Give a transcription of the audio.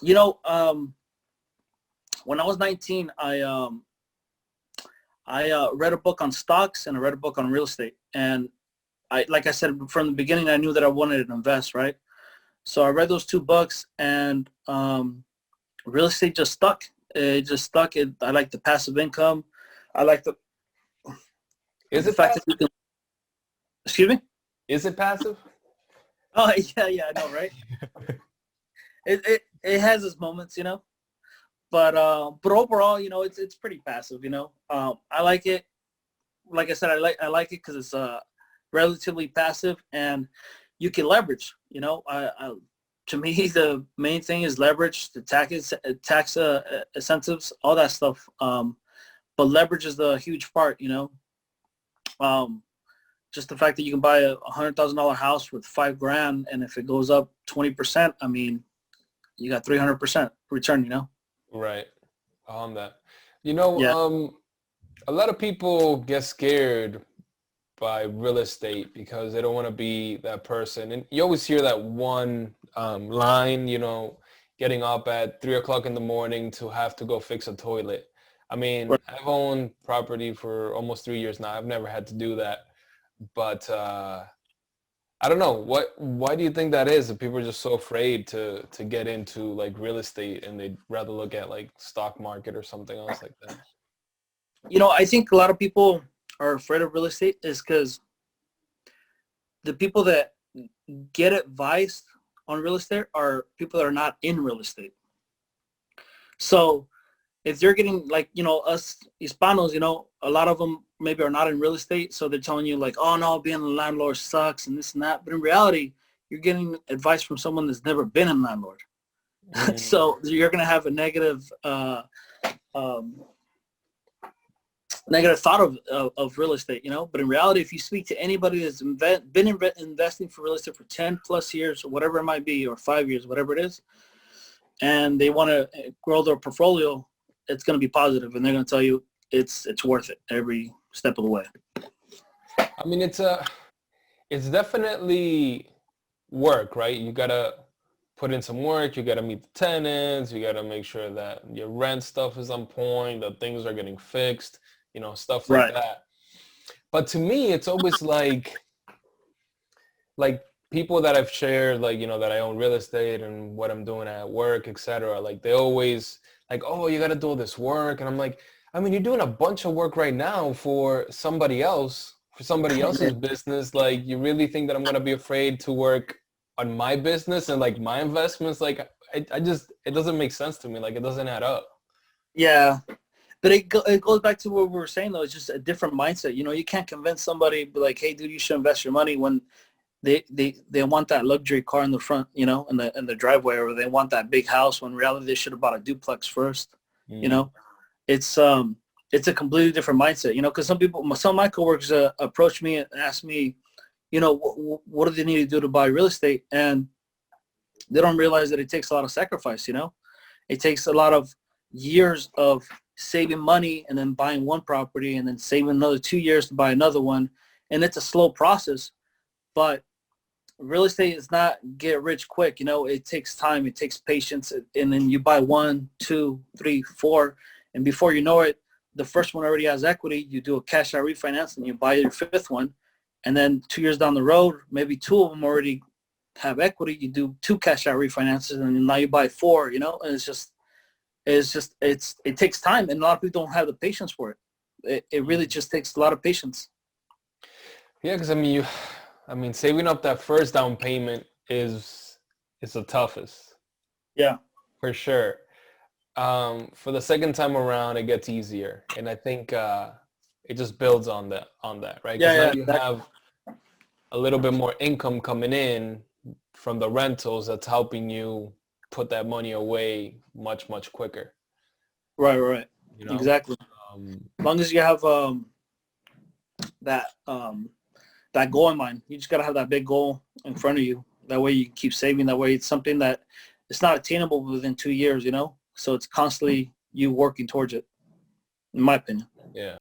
You know, when I was 19, I read a book on stocks and I read a book on real estate. And like I said from the beginning, I knew that I wanted to invest, right? So I read those two books, and real estate just stuck. It just stuck. I like the passive income. I like Is the it fact that passive? you can. Excuse me. Is it passive? Oh yeah, I know, right? It has its moments, you know. But overall, you know, it's pretty passive, you know. I like it. Like I said, I like it because it's relatively passive, and you can leverage. You know, to me the main thing is leverage, the tax incentives, all that stuff. But leverage is the huge part. You know, um, just the fact that you can buy a $100,000 house with $5,000, and if it goes up 20%, I mean, you got 300% return. You know. Right. On that. You know, Yeah. a lot of people get scared by real estate because they don't want to be that person. And you always hear that one line, you know, getting up at 3 o'clock in the morning to have to go fix a toilet. I mean, Right. I've owned property for almost 3 years now. I've never had to do that. But I don't know. Why do you think that is? That people are just so afraid to get into like real estate and they'd rather look at like stock market or something else like that? You know, I think a lot of people are afraid of real estate is because the people that get advice on real estate are people that are not in real estate. So if they're getting, like, you know, us Hispanos, you know, a lot of them maybe are not in real estate. So they're telling you like, oh no, being a landlord sucks and this and that. But in reality, you're getting advice from someone that's never been a landlord. Mm, So you're going to have a um, negative thought of real estate, you know. But in reality, if you speak to anybody that's been investing for real estate for 10 plus years or whatever it might be, or 5 years, whatever it is, and they want to grow their portfolio, it's going to be positive, and they're going to tell you it's worth it every step of the way. I mean, it's definitely work, right? You gotta put in some work. You gotta meet the tenants. You gotta make sure that your rent stuff is on point, that things are getting fixed, you know, stuff like Right. that. But to me, it's always like people that I've shared, like, you know, that I own real estate and what I'm doing at work, etc. Like they always like, oh, you gotta do all this work, and I'm like, I mean, you're doing a bunch of work right now for somebody else, for somebody else's business. Like, you really think that I'm gonna be afraid to work on my business and like my investments? Like, I just, it doesn't make sense to me. Like, it doesn't add up. Yeah. But it goes back to what we were saying, though. It's just a different mindset. You know, you can't convince somebody, be like, hey, dude, you should invest your money, when they want that luxury car in the front, you know, in the driveway, or they want that big house, when in reality they should have bought a duplex first. You Mm, know, it's it's a completely different mindset. You know, because some of my coworkers approach me and ask me, you know, what do they need to do to buy real estate, and they don't realize that it takes a lot of sacrifice. You know, it takes a lot of years of saving money and then buying one property and then saving another 2 years to buy another one, and it's a slow process. But real estate is not get rich quick. You know, it takes time, it takes patience, and then you buy one, two, three, four, and before you know it, the first one already has equity. You do a cash out refinance and you buy your fifth one, and then 2 years down the road, maybe two of them already have equity. You do two cash out refinances, and now you buy four. You know, and it takes time, and a lot of people don't have the patience for it. It really mm. just takes a lot of patience. Yeah, because I mean, saving up that first down payment is the toughest Yeah. for sure. For the second time around, it gets easier, and I think it just builds on that, right? Because now Yeah. you Yeah. have a little bit more income coming in from the rentals that's helping you put that money away much quicker. Right. You know. Exactly. Um, As long as you have that that goal in mind, you just gotta have that big goal in front of you. That way you can keep saving. That way it's something that it's not attainable within 2 years. You know, so it's constantly you working towards it. In my opinion. yeah.